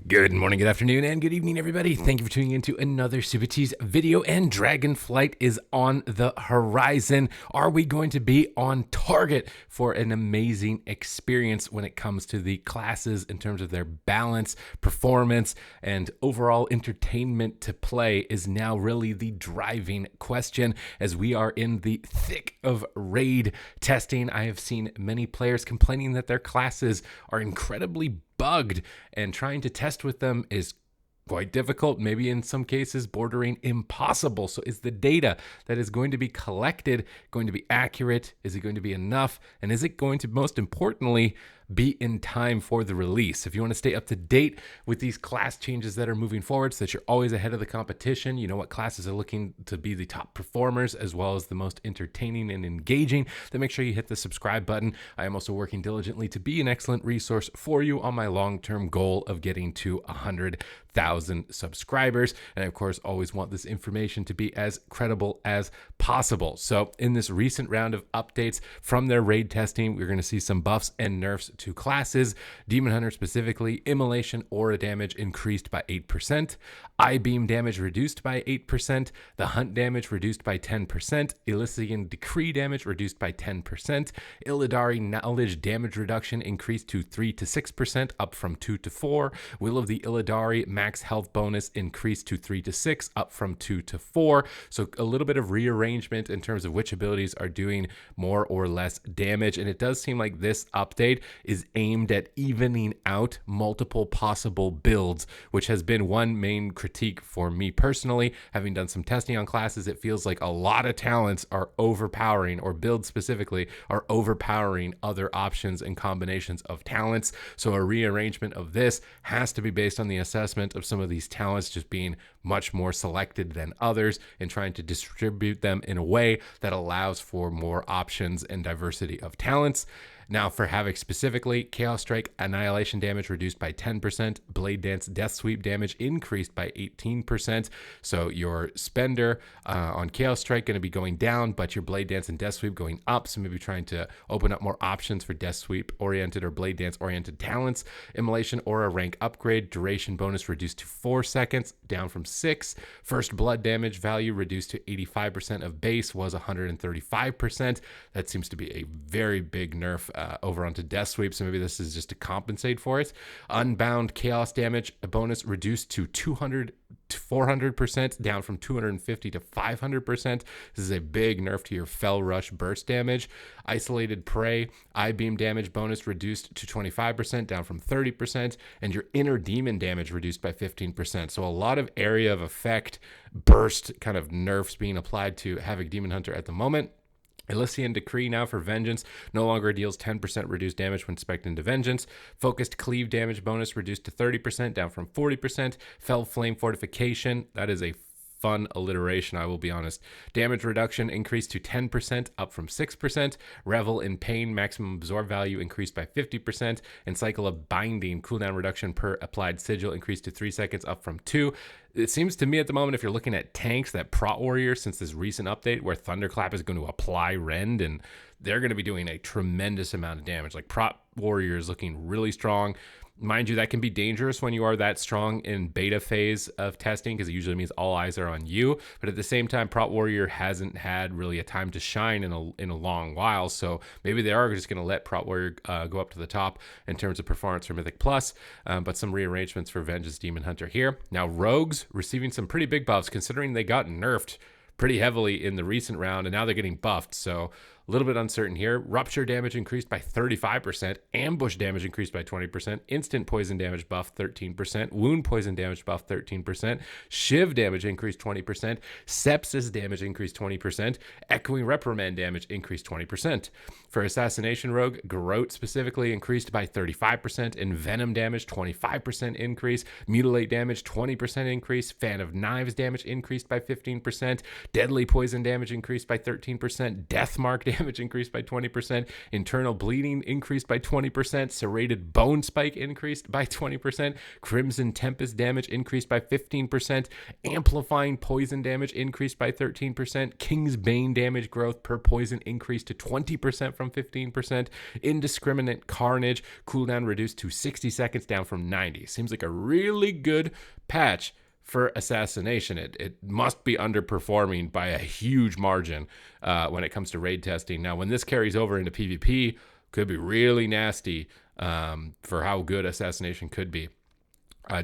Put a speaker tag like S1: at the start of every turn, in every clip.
S1: Good morning, good afternoon, and good evening, everybody. Thank you for tuning into another Supatease video, and Dragonflight is on the horizon. Are we going to be on target for an amazing experience when it comes to the classes in terms of their balance, performance, and overall entertainment to play is now really the driving question as we are in the thick of raid testing. I have seen many players complaining that their classes are incredibly bugged, and trying to test with them is quite difficult, maybe in some cases bordering impossible. So is the data that is going to be collected going to be accurate? Is it going to be enough? And is it going to, most importantly, be in time for the release? If you want to stay up to date with these class changes that are moving forward so that you're always ahead of the competition, you know what classes are looking to be the top performers as well as the most entertaining and engaging, then make sure you hit the subscribe button. I am also working diligently to be an excellent resource for you on my long-term goal of getting to 100,000 subscribers. And I, of course, always want this information to be as credible as possible. So in this recent round of updates from their raid testing, we're going to see some buffs and nerfs to classes. Demon Hunter specifically, immolation aura damage increased by 8%, eye beam damage reduced by 8%, the hunt damage reduced by 10%, Elysian decree damage reduced by 10%, Illidari knowledge damage reduction increased to 3 to 6%, up from 2 to 4, Will of the Illidari max health bonus increased to 3 to 6, up from 2 to 4. So a little bit of rearrangement in terms of which abilities are doing more or less damage, and it does seem like this update is aimed at evening out multiple possible builds, which has been one main critique for me personally. Having done some testing on classes, it feels like a lot of talents are overpowering, or builds specifically are overpowering other options and combinations of talents. So a rearrangement of this has to be based on the assessment of some of these talents just being much more selected than others, and trying to distribute them in a way that allows for more options and diversity of talents. Now for Havoc specifically, Chaos Strike annihilation damage reduced by 10%, Blade Dance death sweep damage increased by 18%. So your spender on Chaos Strike going to be going down, but your Blade Dance and death sweep going up. So maybe trying to open up more options for death sweep oriented or Blade Dance oriented talents. Immolation aura rank upgrade, duration bonus reduced to 4 seconds, down from 6. First blood damage value reduced to 85% of base, was 135%. That seems to be a very big nerf over onto death sweep, so maybe this is just to compensate for it. Unbound chaos damage bonus reduced to 200 to 400%, down from 250 to 500%. This is a big nerf to your Fell Rush burst damage. Isolated prey eye beam damage bonus reduced to 25%, down from 30%, and your inner demon damage reduced by 15%. So a lot of area of effect burst kind of nerfs being applied to Havoc Demon Hunter at the moment. Elysian Decree now for Vengeance no longer deals 10% reduced damage when spec'd into Vengeance. Focused Cleave damage bonus reduced to 30%, down from 40%. Fell Flame Fortification, that is a fun alliteration, I will be honest. Damage reduction increased to 10%, up from 6%. Revel in Pain maximum absorb value increased by 50%. And Cycle of Binding cooldown reduction per applied sigil increased to 3 seconds, up from 2. It seems to me at the moment, if you're looking at tanks, that Prot Warrior, since this recent update where Thunderclap is going to apply Rend, and they're going to be doing a tremendous amount of damage. Like Prot Warrior is looking really strong. Mind you, that can be dangerous when you are that strong in beta phase of testing, because it usually means all eyes are on you. But at the same time, Prot Warrior hasn't had really a time to shine in a long while. So maybe they are just going to let Prot Warrior go up to the top in terms of performance for Mythic Plus. But some rearrangements for Vengeance Demon Hunter here. Now, Rogues receiving some pretty big buffs, considering they got nerfed pretty heavily in the recent round, and now they're getting buffed. So a little bit uncertain here. Rupture damage increased by 35%. Ambush damage increased by 20%. Instant poison damage buff 13%. Wound poison damage buff 13%. Shiv damage increased 20%. Sepsis damage increased 20%. Echoing reprimand damage increased 20%. For Assassination Rogue, Garrote specifically increased by 35%. And Venom damage 25% increase. Mutilate damage 20% increase. Fan of Knives damage increased by 15%. Deadly poison damage increased by 13%. Death Mark damage damage increased by 20%. Internal bleeding increased by 20%. Serrated bone spike increased by 20%. Crimson Tempest damage increased by 15%. Amplifying poison damage increased by 13%. King's Bane damage growth per poison increased to 20% from 15%. Indiscriminate Carnage cooldown reduced to 60 seconds, down from 90. Seems like a really good patch for assassination. It must be underperforming by a huge margin when it comes to raid testing. Now, when this carries over into PvP, could be really nasty for how good assassination could be.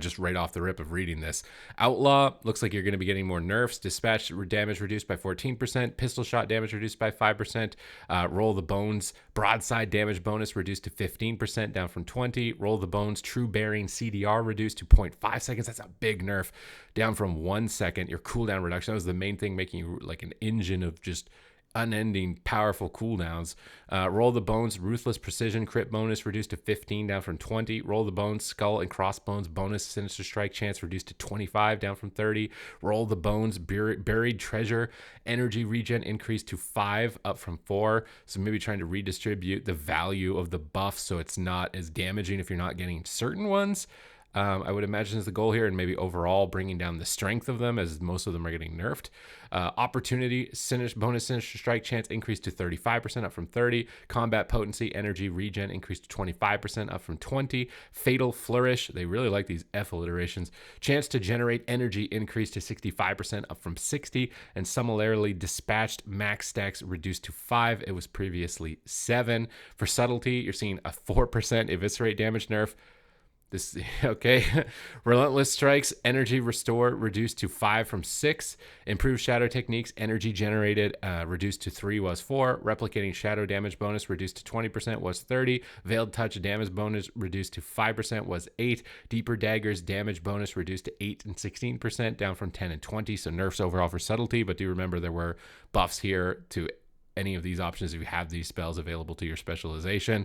S1: Just right off the rip of reading this. Outlaw, looks like you're going to be getting more nerfs. Dispatch damage reduced by 14%. Pistol shot damage reduced by 5%. Roll the Bones broadside damage bonus reduced to 15%, down from 20. Roll the Bones true bearing CDR reduced to 0.5 seconds. That's a big nerf, down from 1 second. Your cooldown reduction, that was the main thing, making you like an engine of just unending powerful cooldowns. Roll the Bones ruthless precision crit bonus reduced to 15, down from 20. Roll the Bones skull and crossbones bonus sinister strike chance reduced to 25, down from 30. Roll the Bones buried treasure energy regen increased to 5, up from 4. So maybe trying to redistribute the value of the buff so it's not as damaging if you're not getting certain ones. I would imagine is the goal here, and maybe overall bringing down the strength of them, as most of them are getting nerfed. Opportunity bonus sinister strike chance increased to 35%, up from 30. Combat potency energy regen increased to 25%, up from 20. Fatal flourish, they really like these F alliterations. Chance to generate energy increased to 65%, up from 60. And similarly, dispatched max stacks reduced to 5. It was previously 7. For subtlety, you're seeing a 4% eviscerate damage nerf. This okay. Relentless strikes energy restore reduced to 5 from 6. Improved shadow techniques energy generated reduced to 3 was 4. Replicating shadow damage bonus reduced to 20% was 30. Veiled touch damage bonus reduced to 5% was 8. Deeper daggers damage bonus reduced to 8 and 16%, down from 10 and 20. So nerfs overall for subtlety, but do remember there were buffs here to any of these options if you have these spells available to your specialization.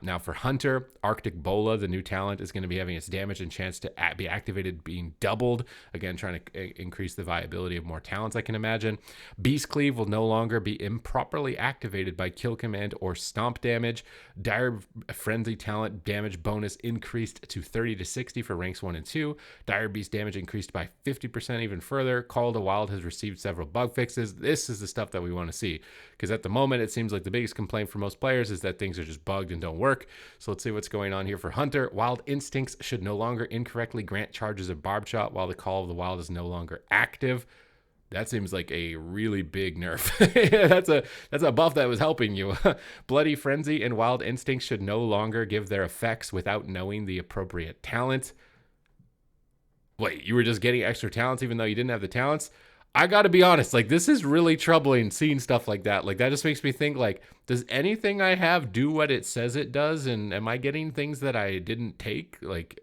S1: Now for Hunter, Arctic Bola, the new talent, is going to be having its damage and chance to be activated being doubled. Again, trying to increase the viability of more talents, I can imagine. Beast Cleave will no longer be improperly activated by kill command or stomp damage. Dire Frenzy talent damage bonus increased to 30 to 60 for ranks 1 and 2. Dire Beast damage increased by 50% even further. Call of the Wild has received several bug fixes. This is the stuff that we want to see, because at the moment it seems like the biggest complaint for most players is that things are just bugged and don't work. So let's see what's going on here for Hunter. Wild Instincts should no longer incorrectly grant charges of Barb Shot while the Call of the Wild is no longer active. That seems like a really big nerf. That's a buff that was helping you. Bloody Frenzy and Wild Instincts should no longer give their effects without knowing the appropriate talent. Wait, you were just getting extra talents even though you didn't have the talents? I gotta be honest, like, this is really troubling seeing stuff like that. Like, that just makes me think, like, does anything I have do what it says it does? And am I getting things that I didn't take? Like,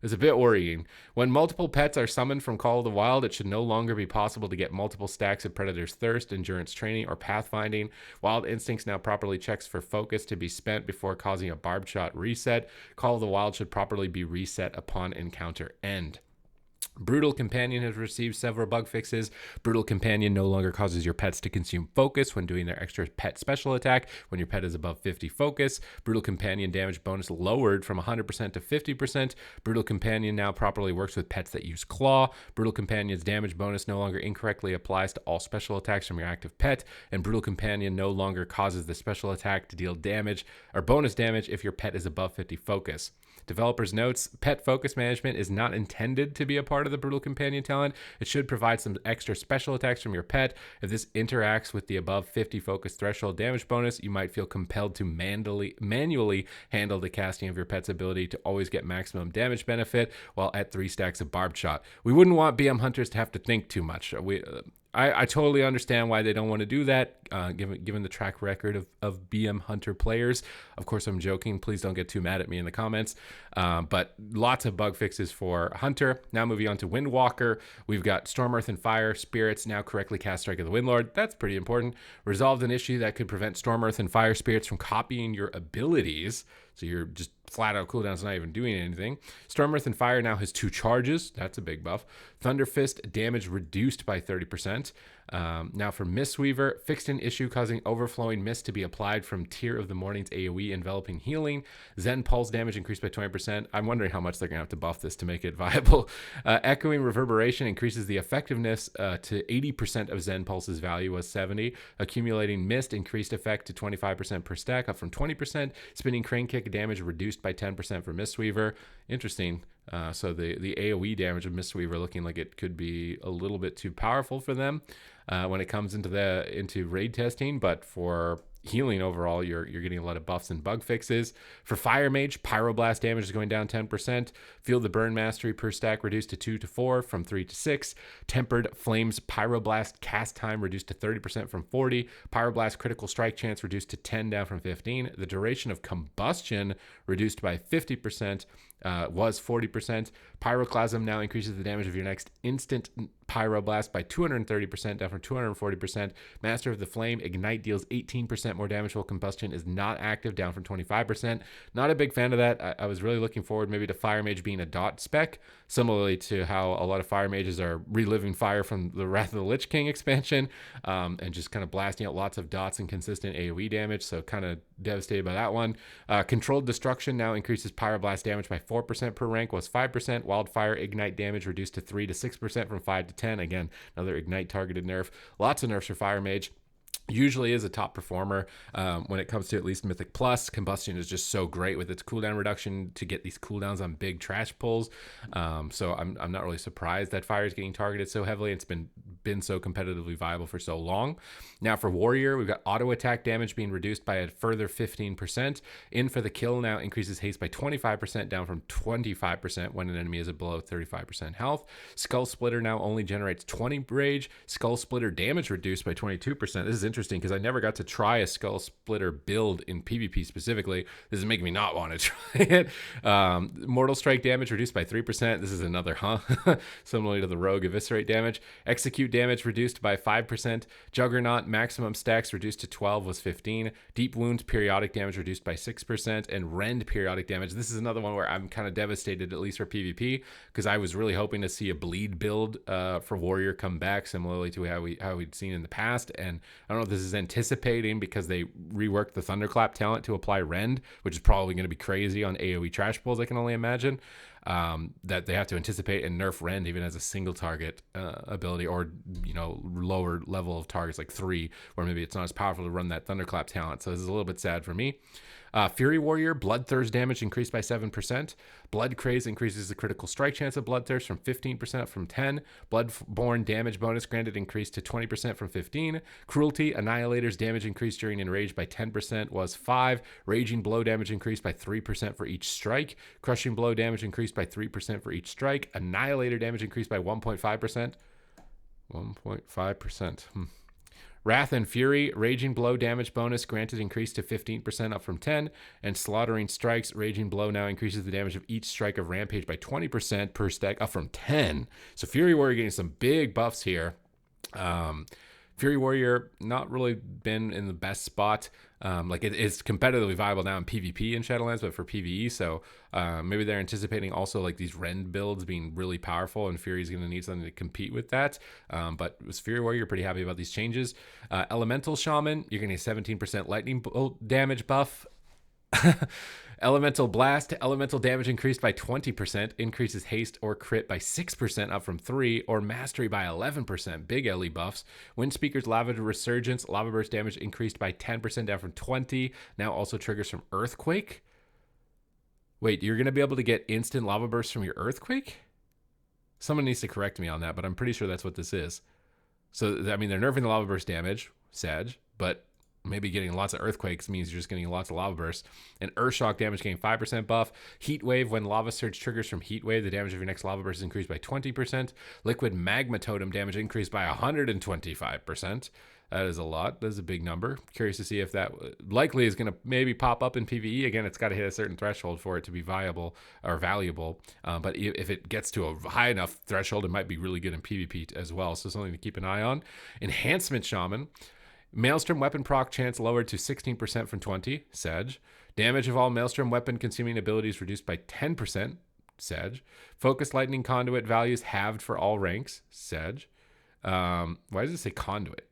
S1: it's a bit worrying. When multiple pets are summoned from Call of the Wild, it should no longer be possible to get multiple stacks of Predator's Thirst, Endurance Training, or Pathfinding. Wild Instincts now properly checks for focus to be spent before causing a Barb Shot reset. Call of the Wild should properly be reset upon encounter end. Brutal Companion has received several bug fixes. Brutal Companion no longer causes your pets to consume focus when doing their extra pet special attack when your pet is above 50 focus. Brutal Companion damage bonus lowered from 100% to 50%. Brutal Companion now properly works with pets that use Claw. Brutal Companion's damage bonus no longer incorrectly applies to all special attacks from your active pet. And Brutal Companion no longer causes the special attack to deal damage or bonus damage if your pet is above 50 focus. Developers notes, pet focus management is not intended to be a part of the Brutal Companion talent. It should provide some extra special attacks from your pet. If this interacts with the above 50 focus threshold damage bonus, you might feel compelled to manually handle the casting of your pet's ability to always get maximum damage benefit while at 3 stacks of Barbed Shot. We wouldn't want BM hunters to have to think too much. I totally understand why they don't want to do that, given the track record of BM Hunter players. Of course, I'm joking. Please don't get too mad at me in the comments. But lots of bug fixes for Hunter. Now moving on to Windwalker. We've got Storm, Earth, and Fire Spirits now correctly cast Strike of the Windlord. That's pretty important. Resolved an issue that could prevent Storm, Earth, and Fire Spirits from copying your abilities. So you're just flat out cooldowns, not even doing anything. Storm, Earth, and Fire now has 2 charges. That's a big buff. Thunder Fist damage reduced by 30%. Now for Mistweaver, fixed an issue causing overflowing mist to be applied from Tear of the Morning's AoE enveloping healing. Zen Pulse damage increased by 20%. I'm wondering how much they're going to have to buff this to make it viable. Echoing Reverberation increases the effectiveness to 80% of Zen Pulse's value was 70. Accumulating Mist increased effect to 25% per stack, up from 20%. Spinning Crane Kick damage reduced by 10% for Mistweaver. Interesting. So the AoE damage of Mistweaver looking like it could be a little bit too powerful for them when it comes into raid testing, but for healing overall, you're getting a lot of buffs and bug fixes. For Fire Mage, Pyroblast damage is going down 10%. Feel the Burn Mastery per stack reduced to 2 to 4 from 3 to 6. Tempered Flames Pyroblast cast time reduced to 30% from 40. Pyroblast critical strike chance reduced to 10 down from 15. The duration of combustion reduced by 50%. Was 40%. Pyroclasm now increases the damage of your next instant Pyroblast by 230%, down from 240%. Master of the Flame, Ignite deals 18% more damage while combustion is not active, down from 25%. Not a big fan of that. I was really looking forward maybe to Fire Mage being a dot spec, similarly to how a lot of Fire Mages are reliving fire from the Wrath of the Lich King expansion, and just kind of blasting out lots of dots and consistent AoE damage, so kind of devastated by that one. Controlled Destruction now increases Pyroblast damage by 4% per rank, was 5%. Wildfire Ignite damage reduced to 3 to 6% from 5 to 10. Again, another Ignite targeted nerf. Lots of nerfs for Fire Mage. Usually is a top performer when it comes to at least Mythic Plus. Combustion is just so great with its cooldown reduction to get these cooldowns on big trash pulls. So I'm not really surprised that Fire is getting targeted so heavily. It's been so competitively viable for so long. Now for Warrior, we've got auto attack damage being reduced by a further 15%. In for the Kill now increases haste by 25%, down from 25% when an enemy is below 35% health. Skull Splitter now only generates 20 rage. Skull Splitter damage reduced by 22%. This is interesting because I never got to try a Skull Splitter build in PvP specifically. This is making me not want to try it. Mortal Strike damage reduced by 3%. This is another similarly to the Rogue Eviscerate damage. Execute damage reduced by 5%. Juggernaut maximum stacks reduced to 12 was 15. Deep Wounds periodic damage reduced by 6%. And Rend periodic damage. This is another one where I'm kind of devastated, at least for PvP, because I was really hoping to see a bleed build for Warrior come back, similarly to how we'd seen in the past. And I don't know if this is anticipating because they reworked the Thunderclap talent to apply Rend, which is probably going to be crazy on AoE trash pulls, I can only imagine. That they have to anticipate and nerf Rend even as a single target ability, or lower level of targets like 3, where maybe it's not as powerful to run that Thunderclap talent. So this is a little bit sad for me. Fury Warrior, Bloodthirst damage increased by 7%. Blood Craze increases the critical strike chance of Bloodthirst from 15% up from 10. Bloodborne damage bonus granted increased to 20% from 15. Cruelty, Annihilator's damage increased during Enrage by 10% was 5. Raging Blow damage increased by 3% for each strike. Crushing Blow damage increased by 3% for each strike. Annihilator damage increased by 1.5%. 1.5%. Wrath and Fury, Raging Blow damage bonus granted increased to 15% up from 10, and Slaughtering Strikes, Raging Blow now increases the damage of each strike of Rampage by 20% per stack, up from 10. So Fury Warrior getting some big buffs here. Fury Warrior not really been in the best spot. It's competitively viable now in PvP in Shadowlands, but for PvE, so maybe they're anticipating also like these Rend builds being really powerful, and Fury's going to need something to compete with that. But with Fury Warrior, pretty happy about these changes. Elemental Shaman, you're going to get 17% lightning bolt damage buff. Elemental Blast, elemental damage increased by 20%, increases haste or crit by 6% up from 3, or mastery by 11%, big LE buffs. Windspeaker's Lava Resurgence, Lava Burst damage increased by 10% down from 20, now also triggers from Earthquake. Wait, you're going to be able to get instant Lava Burst from your Earthquake? Someone needs to correct me on that, but I'm pretty sure that's what this is. So, I mean, they're nerfing the Lava Burst damage, Sag, but maybe getting lots of Earthquakes means you're just getting lots of Lava Bursts. And Earthshock damage getting 5% buff. Heat Wave, when Lava Surge triggers from Heat Wave, the damage of your next Lava Burst is increased by 20%. Liquid Magma Totem damage increased by 125%. That is a lot. That is a big number. Curious to see if that likely is going to maybe pop up in PvE. Again, it's got to hit a certain threshold for it to be viable or valuable. But if it gets to a high enough threshold, it might be really good in PvP as well. So something to keep an eye on. Enhancement Shaman. Maelstrom weapon proc chance lowered to 16% from 20, Sag. Damage of all Maelstrom weapon consuming abilities reduced by 10%, Sag. Focus lightning conduit values halved for all ranks, Sag. Why does it say conduit?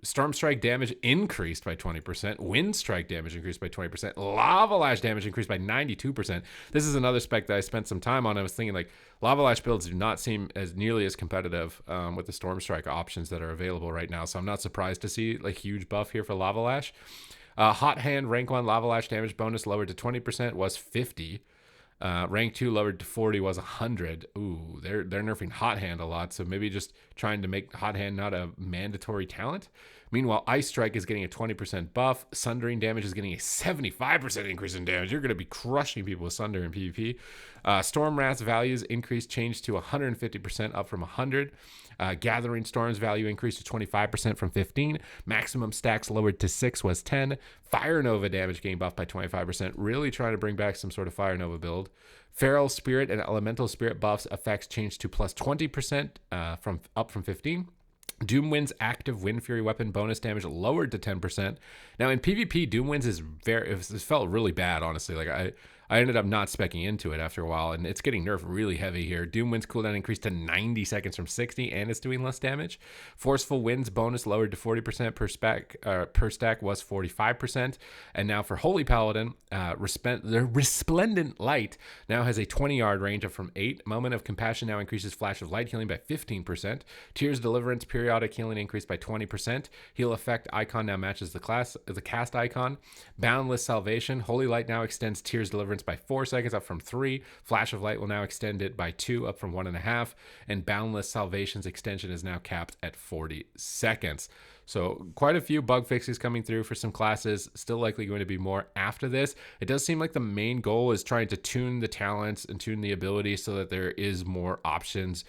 S1: Storm strike damage increased by 20%. Wind strike damage increased by 20%. Lava lash damage increased by 92%. This is another spec that I spent some time on. I was thinking like lava lash builds do not seem as nearly as competitive with the storm strike options that are available right now. So I'm not surprised to see like huge buff here for lava lash. Hot hand rank 1 lava lash damage bonus lowered to 20% was 50. Rank 2 lowered to 40 was 100. Ooh, they're nerfing hot hand a lot, so maybe just trying to make hot hand not a mandatory talent. Meanwhile, ice strike is getting a 20% buff. Sundering damage is getting a 75% increase in damage. You're going to be crushing people with sunder in PvP. Storm wrath values increased, changed to 150% up from 100. Gathering storms value increased to 25% from 15. Maximum stacks lowered to 6 was 10. Fire Nova damage gain buffed by 25%. Really trying to bring back some sort of Fire Nova build. Feral Spirit and Elemental Spirit buffs effects changed to plus 20% up from 15. Doomwind's active Wind Fury weapon bonus damage lowered to 10%. Now in PvP, Doomwind's it felt really bad, honestly. Like I ended up not speccing into it after a while, and it's getting nerfed really heavy here. Doomwind's cooldown increased to 90 seconds from 60, and it's doing less damage. Forceful Wind's bonus lowered to 40% per stack was 45%. And now for Holy Paladin, the Resplendent Light now has a 20-yard range up from 8. Moment of Compassion now increases Flash of Light healing by 15%. Tears Deliverance periodic healing increased by 20%. Heal effect icon now matches the cast icon. Boundless Salvation. Holy Light now extends Tears Deliverance by 4 seconds up from 3. Flash of Light will now extend it by 2 up from 1.5. And Boundless Salvation's extension is now capped at 40 seconds. So quite a few bug fixes coming through for some classes. Still likely going to be more after this. It does seem like the main goal is trying to tune the talents and tune the ability so that there is more options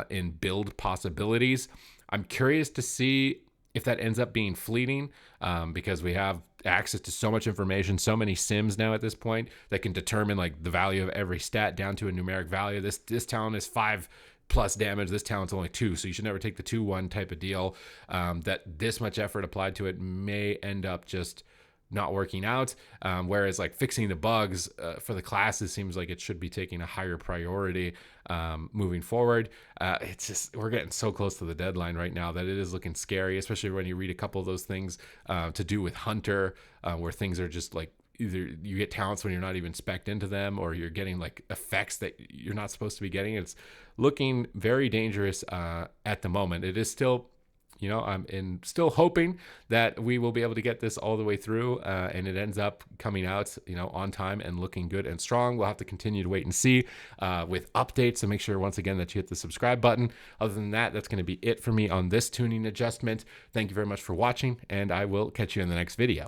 S1: in build possibilities. I'm curious to see if that ends up being fleeting, because we have access to so much information, so many sims now at this point that can determine like the value of every stat down to a numeric value. This talent is 5 plus damage. This talent's only 2, so you should never take the 2-1 type of deal. That this much effort applied to it may end up just not working out, whereas like fixing the bugs for the classes seems like it should be taking a higher priority moving forward. It's just we're getting so close to the deadline right now that it is looking scary, especially when you read a couple of those things to do with Hunter, where things are just like either you get talents when you're not even spec'd into them, or you're getting like effects that you're not supposed to be getting. It's looking very dangerous at the moment. It is still, I'm still hoping that we will be able to get this all the way through and it ends up coming out, on time and looking good and strong. We'll have to continue to wait and see with updates. So make sure once again that you hit the subscribe button. Other than that, that's going to be it for me on this tuning adjustment. Thank you very much for watching, and I will catch you in the next video.